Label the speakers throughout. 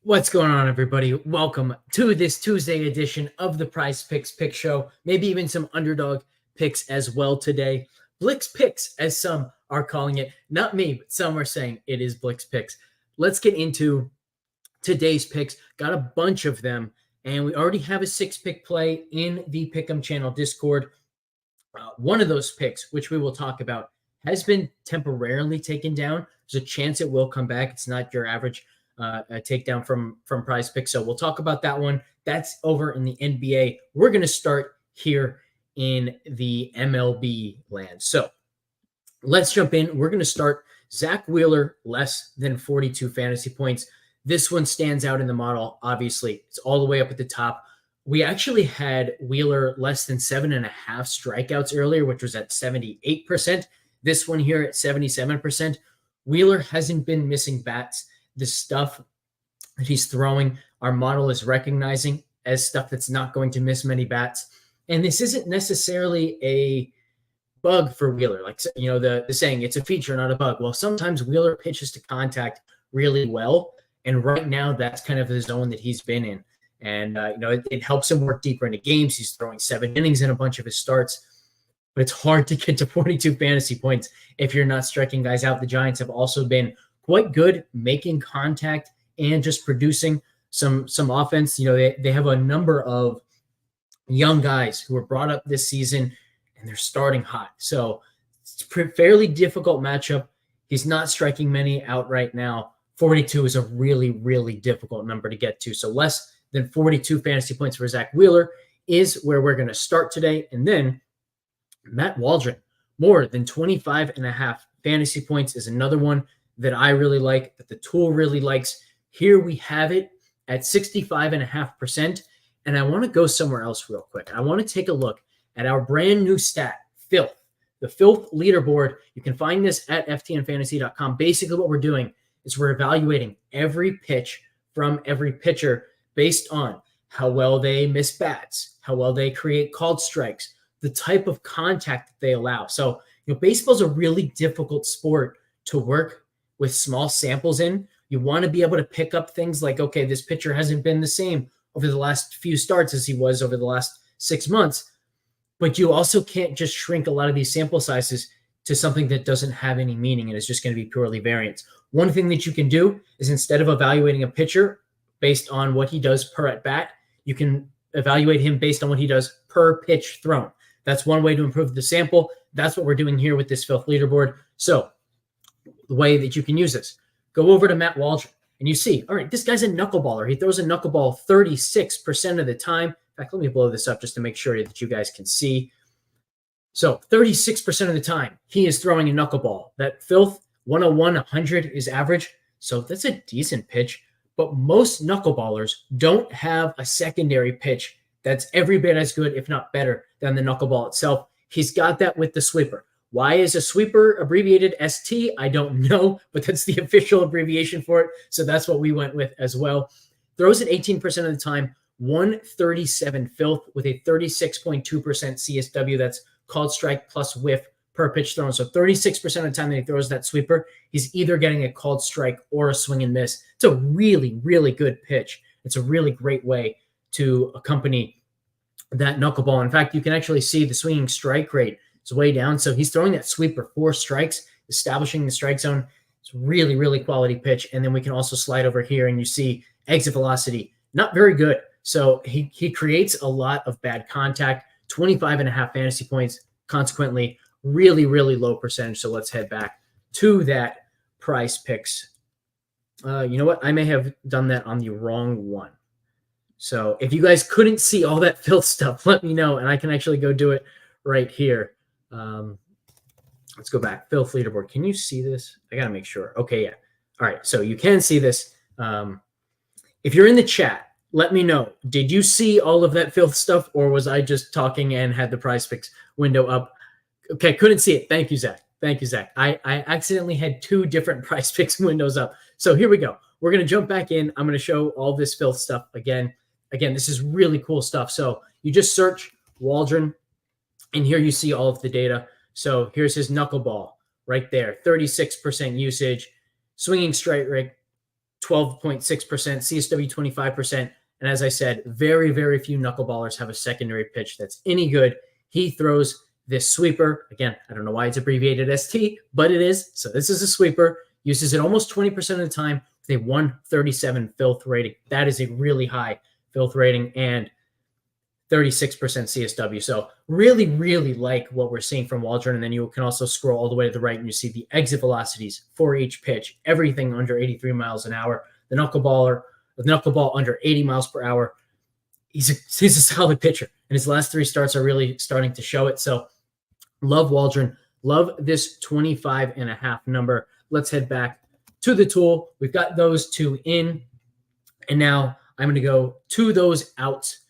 Speaker 1: What's going on, everybody? Welcome to this Tuesday edition of the PrizePicks Pick Show. Maybe even some Underdog picks as well today. Blick's Picks, as some are calling it. Not me, but some are saying it is Blick's Picks. Let's get into today's picks. Got a bunch of them, and we already have a 6-pick play in the Pick'em channel Discord. One of those picks, which we will talk about, has been temporarily taken down. There's a chance it will come back. It's not your average a takedown from PrizePicks. So we'll talk about that one. That's over in the NBA. We're going to start here in the MLB land. So let's jump in. We're going to start Zach Wheeler, less than 42 fantasy points. This one stands out in the model. Obviously, it's all the way up at the top. We actually had Wheeler less than 7.5 strikeouts earlier, which was at 78%. This one here at 77%. Wheeler hasn't been missing bats. The stuff that he's throwing, our model is recognizing as stuff that's not going to miss many bats. And this isn't necessarily a bug for Wheeler. Like, you know, the saying, it's a feature, not a bug. Well, sometimes Wheeler pitches to contact really well. And right now, that's kind of the zone that he's been in. And, it helps him work deeper into games. He's throwing 7 innings in a bunch of his starts. But it's hard to get to 42 fantasy points if you're not striking guys out. The Giants have also been quite good making contact and just producing some offense. You know, they have a number of young guys who were brought up this season, and they're starting hot. So it's a fairly difficult matchup. He's not striking many out right now. 42 is a really, really difficult number to get to. So less than 42 fantasy points for Zach Wheeler is where we're going to start today. And then Matt Waldron, more than 25.5 fantasy points is another one that I really like, that the tool really likes. Here we have it at 65.5%. And I want to go somewhere else real quick. I want to take a look at our brand new stat, Filth. The Filth leaderboard. You can find this at FTNFantasy.com. Basically what we're doing is we're evaluating every pitch from every pitcher based on how well they miss bats, how well they create called strikes, the type of contact that they allow. So, baseball's a really difficult sport to work with small samples in. You want to be able to pick up things like, okay, this pitcher hasn't been the same over the last few starts as he was over the last 6 months. But you also can't just shrink a lot of these sample sizes to something that doesn't have any meaning and is just going to be purely variance. One thing that you can do is, instead of evaluating a pitcher based on what he does per at bat, you can evaluate him based on what he does per pitch thrown. That's one way to improve the sample. That's what we're doing here with this Filth leaderboard. So the way that you can use this, go over to Matt Waldron and you see, all right, this guy's a knuckleballer. He throws a knuckleball 36% of the time. In fact, let me blow this up just to make sure that you guys can see. So 36% of the time he is throwing a knuckleball. That Filth 101, 100 is average. So that's a decent pitch. But most knuckleballers don't have a secondary pitch that's every bit as good, if not better, than the knuckleball itself. He's got that with the sweeper. Why is a sweeper abbreviated ST? I don't know, but that's the official abbreviation for it. So that's what we went with as well. Throws it 18% of the time, 137 Filth with a 36.2% CSW. That's called strike plus whiff per pitch thrown. So 36% of the time that he throws that sweeper, he's either getting a called strike or a swing and miss. It's a really, really good pitch. It's a really great way to accompany that knuckleball. In fact, you can actually see the swinging strike rate is way down. So he's throwing that sweeper 4 strikes, establishing the strike zone. It's really, really quality pitch. And then we can also slide over here and you see exit velocity, not very good. So he creates a lot of bad contact, 25.5 fantasy points, consequently, really, really low percentage. So let's head back to that PrizePicks. You know what? I may have done that on the wrong one. So if you guys couldn't see all that Filth stuff, let me know, and I can actually go do it right here. Let's go back. Filth leaderboard. Can you see this? I got to make sure. Okay, yeah. All right, so you can see this. If you're in the chat, let me know. Did you see all of that Filth stuff, or was I just talking and had the PrizePicks window up? Okay, couldn't see it. Thank you, Zach. Thank you, Zach. I accidentally had 2 different PrizePicks windows up. So here we go. We're going to jump back in. I'm going to show all this Filth stuff again. Again, this is really cool stuff. So you just search Waldron, and here you see all of the data. So here's his knuckleball right there, 36% usage, swinging strike rate, 12.6%, CSW 25%. And as I said, very, very few knuckleballers have a secondary pitch that's any good. He throws this sweeper. Again, I don't know why it's abbreviated ST, but it is. So this is a sweeper. Uses it almost 20% of the time with a 137 filth rating. That is a really high filth rating and 36% CSW. So really, really like what we're seeing from Waldron. And then you can also scroll all the way to the right and you see the exit velocities for each pitch, everything under 83 miles an hour. The knuckleball under 80 miles per hour. He's a solid pitcher. And his last 3 starts are really starting to show it. So love Waldron. Love this 25.5 number. Let's head back to the tool. We've got those 2 in. And now I'm going to go to those outs.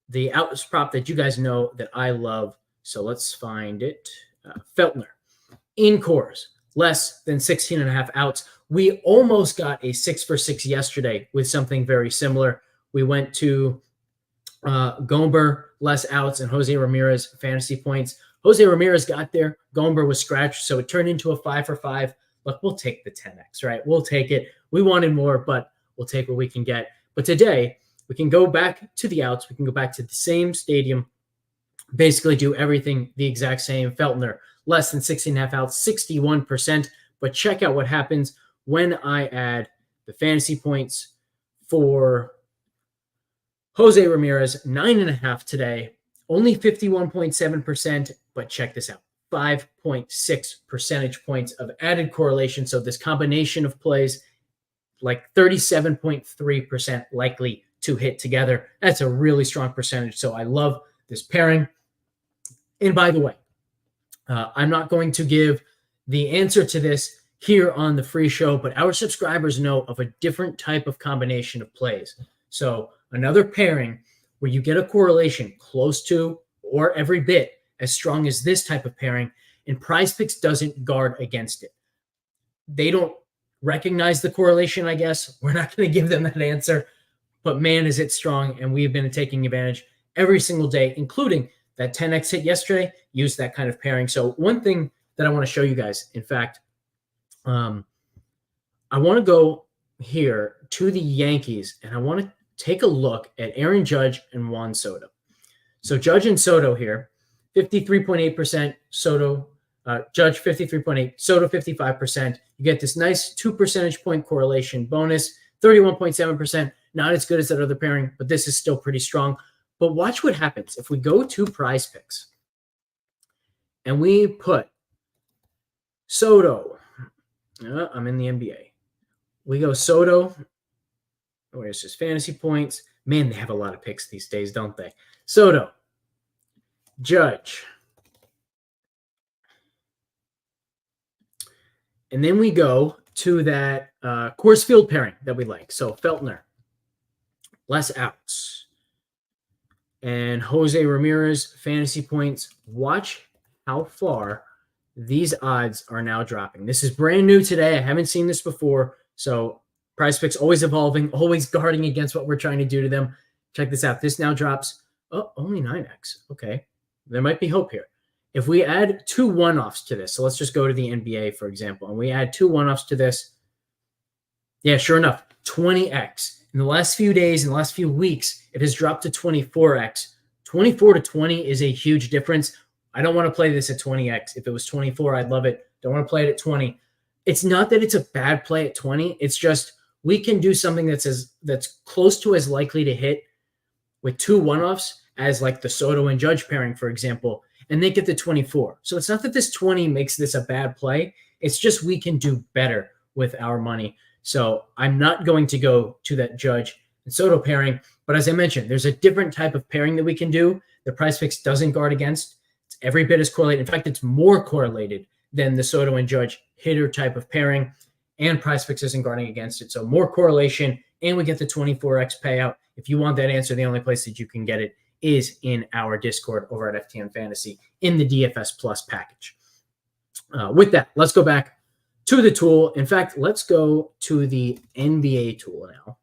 Speaker 1: The outs prop that you guys know that I love. So let's find it. Feltner. In cores, less than 16.5 outs. We almost got a 6 for 6 yesterday with something very similar. We went to Gomber, less outs, and Jose Ramirez fantasy points. Jose Ramirez got there. Gomber was scratched, so it turned into a 5 for 5. Look, we'll take the 10x, right? We'll take it. We wanted more, but we'll take what we can get. But today, we can go back to the outs. We can go back to the same stadium, basically do everything the exact same. Feltner, less than 16.5 outs, 61%. But check out what happens when I add the fantasy points for Jose Ramirez, 9.5 today, only 51.7%. But check this out, 5.6 percentage points of added correlation. So this combination of plays, like 37.3% likely to hit together. That's a really strong percentage. So I love this pairing. And by the way, I'm not going to give the answer to this here on the free show, but our subscribers know of a different type of combination of plays. So another pairing where you get a correlation close to or every bit as strong as this type of pairing, and PrizePicks doesn't guard against it. They don't recognize the correlation, I guess. We're not going to give them that answer. But man, is it strong, and we've been taking advantage every single day, including that 10x hit yesterday, used that kind of pairing. So one thing that I want to show you guys, in fact, I want to go here to the Yankees, and I want to take a look at Aaron Judge and Juan Soto. So Judge and Soto here, 53.8%, Soto, Judge 53.8, Soto 55%. You get this nice 2 percentage point correlation bonus, 31.7%. Not as good as that other pairing, but this is still pretty strong. But watch what happens if we go to PrizePicks and we put Soto. I'm in the NBA. We go Soto. Where's his fantasy points? Man, they have a lot of picks these days, don't they? Soto, Judge. And then we go to that course field pairing that we like. So Feltner, less outs. And Jose Ramirez, fantasy points. Watch how far these odds are now dropping. This is brand new today. I haven't seen this before. So PrizePicks always evolving, always guarding against what we're trying to do to them. Check this out. This now drops, only 9x. Okay. There might be hope here. If we add 2 one-offs to this, so let's just go to the NBA, for example, and we add 2 one-offs to this. Yeah, sure enough, 20x. In the last few days, in the last few weeks, it has dropped to 24x. 24 to 20 is a huge difference. I don't want to play this at 20x. If it was 24, I'd love it. Don't want to play it at 20. It's not that it's a bad play at 20. It's just we can do something that's close to as likely to hit with 2 one-offs as like the Soto and Judge pairing, for example, and they get the 24. So it's not that this 20 makes this a bad play. It's just we can do better with our money. So I'm not going to go to that Judge and Soto pairing. But as I mentioned, there's a different type of pairing that we can do that PrizePicks doesn't guard against. It's every bit as correlated. In fact, it's more correlated than the Soto and Judge hitter type of pairing. And PrizePicks isn't guarding against it. So more correlation, and we get the 24x payout. If you want that answer, the only place that you can get it is in our Discord over at FTN Fantasy in the DFS Plus package. With that, let's go back to the tool. In fact, let's go to the NBA tool now.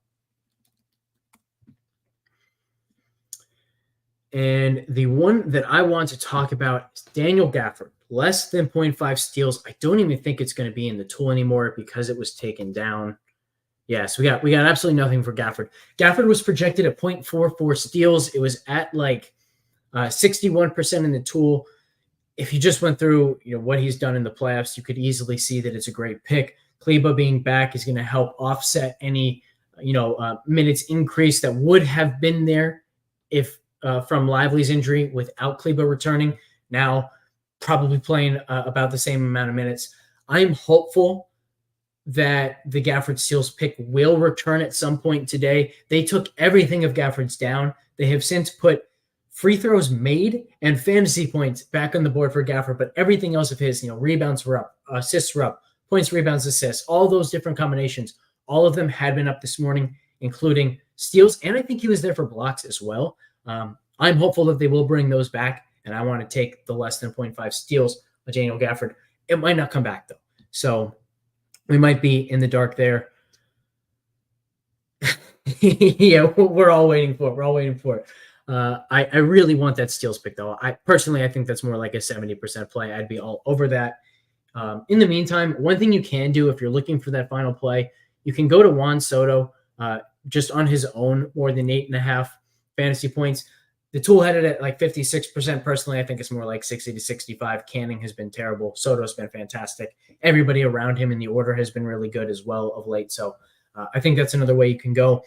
Speaker 1: And the one that I want to talk about is Daniel Gafford, less than 0.5 steals. I don't even think it's going to be in the tool anymore because it was taken down. Yes, we got absolutely nothing for Gafford. Gafford was projected at 0.44 steals. It was at like 61% in the tool. If you just went through, what he's done in the playoffs, you could easily see that it's a great pick. Kleba being back is going to help offset any, minutes increase that would have been there if from Lively's injury without Kleba returning. Now, probably playing about the same amount of minutes. I'm hopeful that the Gafford Steals pick will return at some point today. They took everything of Gafford's down. They have since put free throws made and fantasy points back on the board for Gafford, but everything else of his, rebounds were up, assists were up, points, rebounds, assists, all those different combinations, all of them had been up this morning, including steals, and I think he was there for blocks as well. I'm hopeful that they will bring those back, and I want to take the less than 0.5 steals of Daniel Gafford. It might not come back, though, so we might be in the dark there. Yeah, we're all waiting for it. We're all waiting for it. I really want that steals pick, though. I think that's more like a 70% play. I'd be all over that. In the meantime, one thing you can do if you're looking for that final play, you can go to Juan Soto just on his own, more than 8.5 fantasy points. The tool had it at like 56%. Personally, I think it's more like 60 to 65. Canning has been terrible. Soto's been fantastic. Everybody around him in the order has been really good as well of late. So I think that's another way you can go.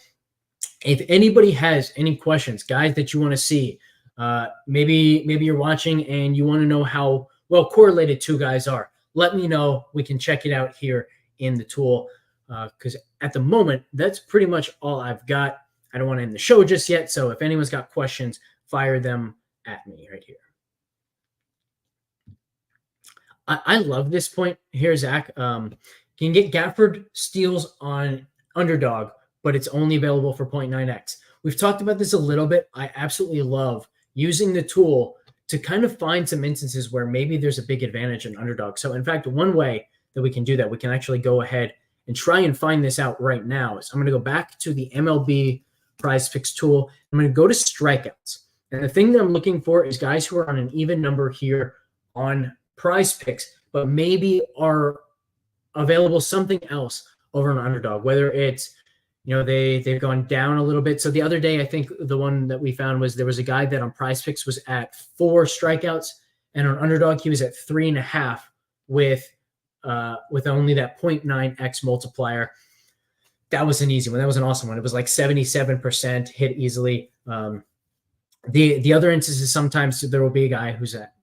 Speaker 1: If anybody has any questions, guys that you want to see, maybe you're watching and you want to know how well correlated two guys are, let me know. We can check it out here in the tool because at the moment, that's pretty much all I've got. I don't want to end the show just yet, so if anyone's got questions, fire them at me right here. I love this point here, Zach. You can get Gafford steals on Underdog, but it's only available for 0.9x. We've talked about this a little bit. I absolutely love using the tool to kind of find some instances where maybe there's a big advantage in Underdog. So, in fact, one way that we can do that, we can actually go ahead and try and find this out right now. So I'm going to go back to the MLB PrizePicks tool. I'm going to go to strikeouts. And the thing that I'm looking for is guys who are on an even number here on PrizePicks, but maybe are available something else over on Underdog, whether it's, they've gone down a little bit. So the other day, I think the one that we found was there was a guy that on PrizePicks was at 4 strikeouts, and on Underdog, he was at 3.5 with only that 0.9x multiplier. That was an easy one. That was an awesome one. It was like 77% hit easily. The other instances, sometimes there will be a guy who's at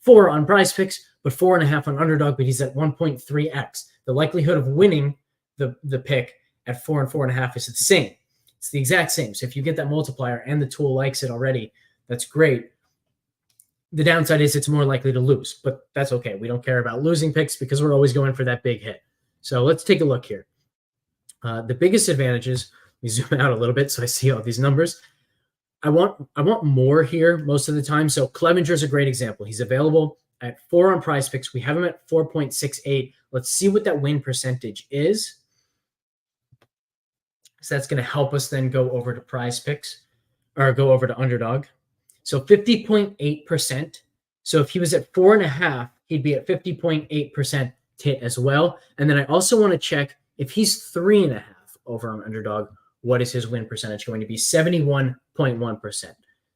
Speaker 1: 4 on PrizePicks, but 4.5 on Underdog, but he's at 1.3x. The likelihood of winning the pick at 4 and 4.5 is the same. It's the exact same. So if you get that multiplier and the tool likes it already, that's great. The downside is it's more likely to lose, but that's okay. We don't care about losing picks because we're always going for that big hit. So let's take a look here. The biggest advantages, we zoom out a little bit so I see all these numbers. I want more here most of the time. So Clevenger is a great example. He's available at 4 on PrizePicks. We have him at 4.68. Let's see what that win percentage is. So that's going to help us then go over to PrizePicks or go over to Underdog. So 50.8%. So if he was at 4.5, he'd be at 50.8% hit as well. And then I also want to check if he's 3.5 over on Underdog, what is his win percentage going to be? 71.1%.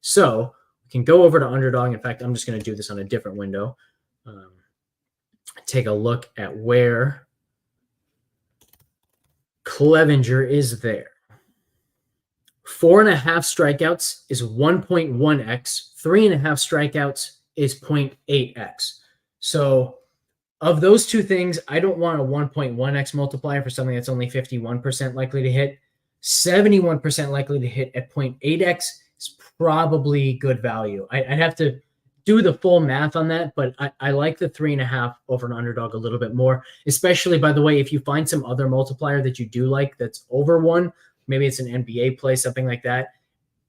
Speaker 1: So we can go over to Underdog. In fact, I'm just going to do this on a different window. Take a look at where Clevenger is there. 4.5 strikeouts is 1.1x. 3.5 strikeouts is 0.8x. So of those two things, I don't want a 1.1x multiplier for something that's only 51% likely to hit. 71% likely to hit at 0.8x is probably good value. I'd have to do the full math on that, but I like the 3.5 over an Underdog a little bit more, especially, by the way, if you find some other multiplier that you do like that's over 1, maybe it's an NBA play, something like that,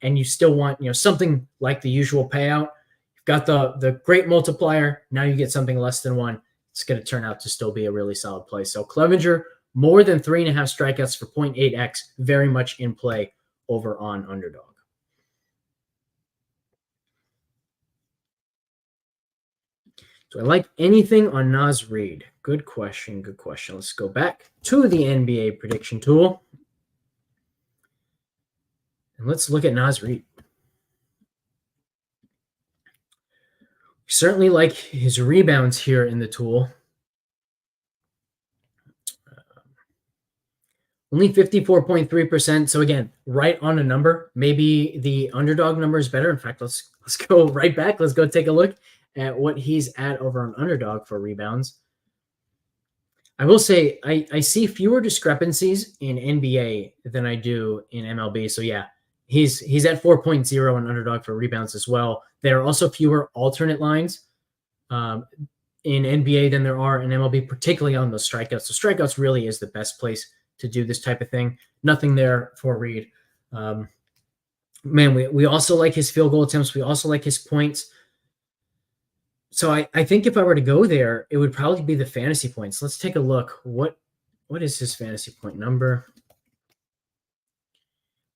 Speaker 1: and you still want something like the usual payout. You've got the great multiplier. Now you get something less than 1. It's going to turn out to still be a really solid play. So Clevenger, more than 3.5 strikeouts for 0.8x, very much in play over on Underdog. Do I like anything on Naz Reid? Good question. Good question. Let's go back to the NBA prediction tool. And let's look at Naz Reid. Certainly like his rebounds here in the tool. Only 54.3%. So again, right on a number. Maybe the underdog number is better. In fact, let's go right back. Let's go take a look at what he's at over on underdog for rebounds. I will say I see fewer discrepancies in NBA than I do in MLB. So yeah, he's at 4.0 on underdog for rebounds as well. There are also fewer alternate lines in NBA than there are in MLB, particularly on those strikeouts. So strikeouts really is the best place to do this type of thing. Nothing there for Reid. Man, we also like his field goal attempts. We also like his points. So I think if I were to go there, it would probably be the fantasy points. Let's take a look. What is his fantasy point number?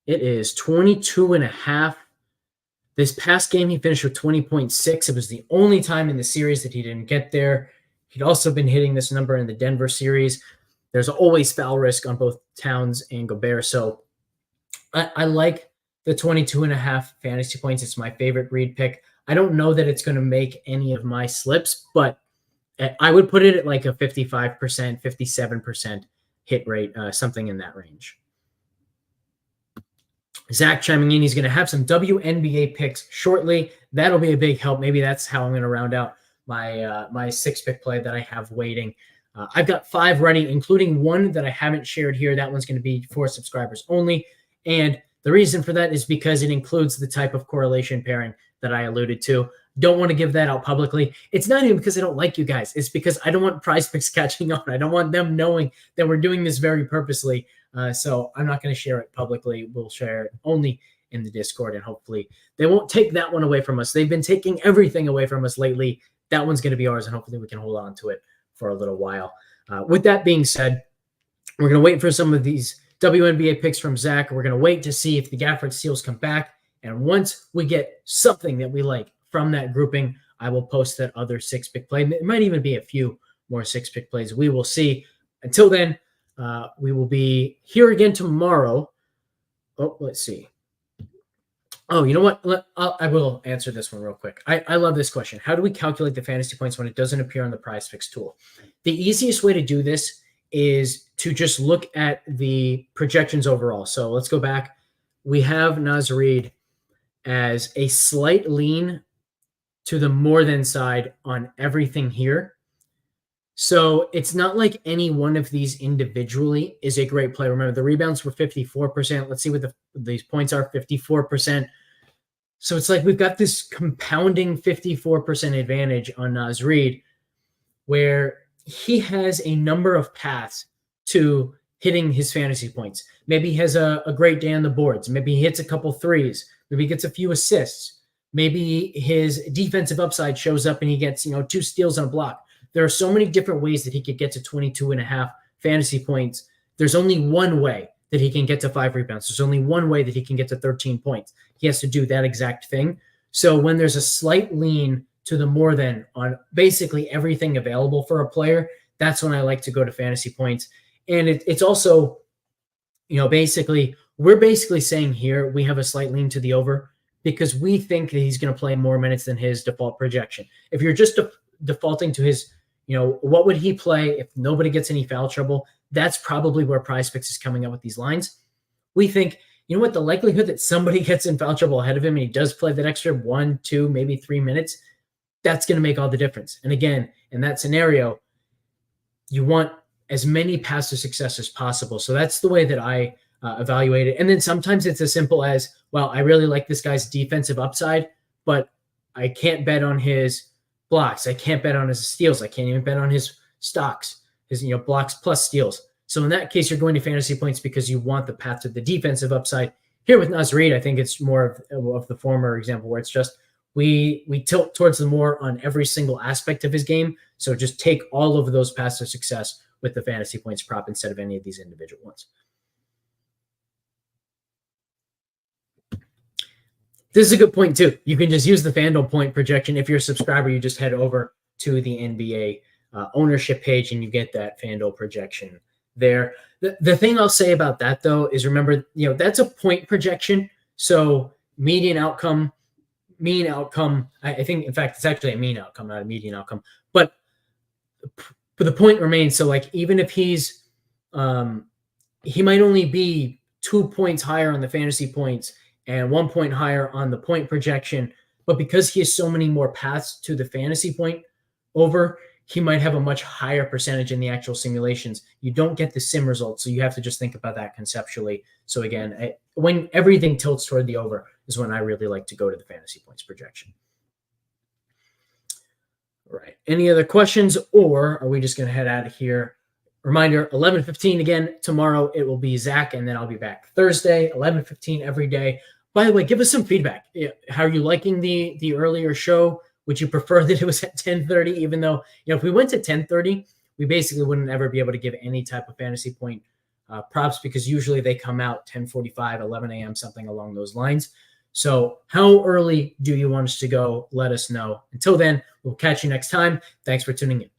Speaker 1: It is 22.5. This past game, he finished with 20.6. It was the only time in the series that he didn't get there. He'd also been hitting this number in the Denver series. There's always foul risk on both Towns and Gobert. So I like the 22.5 fantasy points. It's my favorite Reid pick. I don't know that it's going to make any of my slips, but I would put it at like a 55%, 57% hit rate, something in that range. Zach chiming in. He's going to have some WNBA picks shortly. That'll be a big help. Maybe that's how I'm going to round out my my 6-pick play that I have waiting. I've got 5 ready, including one that I haven't shared here. That one's going to be for subscribers only. And the reason for that is because it includes the type of correlation pairing that I alluded to. Don't want to give that out publicly. It's not even because I don't like you guys. It's because I don't want PrizePicks catching on. I don't want them knowing that we're doing this very purposely. So I'm not going to share it publicly. We'll share it only in the Discord, and hopefully they won't take that one away from us. They've been taking everything away from us lately. That one's going to be ours, and hopefully we can hold on to it for a little while. With that being said, we're going to wait for some of these WNBA picks from Zach. We're going to wait to see if the Gafford Seals come back. And once we get something that we like from that grouping, I will post that other 6-pick play. It might even be a few more 6-pick plays. We will see. Until then, we will be here again tomorrow. Oh, let's see. Oh, you know what? I will answer this one real quick. I love this question. How do we calculate the fantasy points when it doesn't appear on the PrizePicks tool? The easiest way to do this is to just look at the projections overall. So let's go back. We have Naz Reid as a slight lean to the more than side on everything here. So it's not like any one of these individually is a great play. Remember, the rebounds were 54%. Let's see what these points are, 54%. So it's like we've got this compounding 54% advantage on Naz Reid, where he has a number of paths to hitting his fantasy points. Maybe he has a great day on the boards. Maybe he hits a couple threes. Maybe he gets a few assists. Maybe his defensive upside shows up and he gets 2 steals and a block. There are so many different ways that he could get to 22.5 fantasy points. There's only one way that he can get to 5 rebounds. There's only one way that he can get to 13 points. He has to do that exact thing. So when there's a slight lean to the more than on basically everything available for a player, that's when I like to go to fantasy points. And it's also, basically, we're basically saying here we have a slight lean to the over because we think that he's going to play more minutes than his default projection. If you're just defaulting to his, what would he play if nobody gets any foul trouble? That's probably where PrizePicks is coming up with these lines. We think, the likelihood that somebody gets in foul trouble ahead of him and he does play that extra 1, 2, maybe 3 minutes, that's going to make all the difference. And again, in that scenario, you want as many paths to success as possible. So that's the way that I evaluate it. And then sometimes it's as simple as, well, I really like this guy's defensive upside, but I can't bet on his blocks. I can't bet on his steals. I can't even bet on his stocks, his blocks plus steals. So in that case, you're going to fantasy points because you want the path to the defensive upside. Here with Naz Reid, I think it's more of the former example where it's just we tilt towards the more on every single aspect of his game. So just take all of those paths to success with the fantasy points prop instead of any of these individual ones. This is a good point too. You can just use the FanDuel point projection. If you're a subscriber, you just head over to the NBA ownership page, and you get that FanDuel projection there. The thing I'll say about that, though, is remember, that's a point projection. So mean outcome. I think, in fact, it's actually a mean outcome, not a median outcome. But the point remains. So, like, even if he's he might only be 2 points higher on the fantasy points and 1 point higher on the point projection, but because he has so many more paths to the fantasy point over, he might have a much higher percentage in the actual simulations. You don't get the sim results, so you have to just think about that conceptually. So again, when everything tilts toward the over is when I really like to go to the fantasy points projection. All right. Any other questions, or are we just going to head out of here? Reminder, 11:15 again tomorrow. It will be Zach, and then I'll be back Thursday, 11:15 every day. By the way, give us some feedback. How are you liking the earlier show? Would you prefer that it was at 10:30? Even though, if we went to 10:30, we basically wouldn't ever be able to give any type of fantasy point props, because usually they come out 10:45, 11 a.m., something along those lines. So how early do you want us to go? Let us know. Until then, we'll catch you next time. Thanks for tuning in.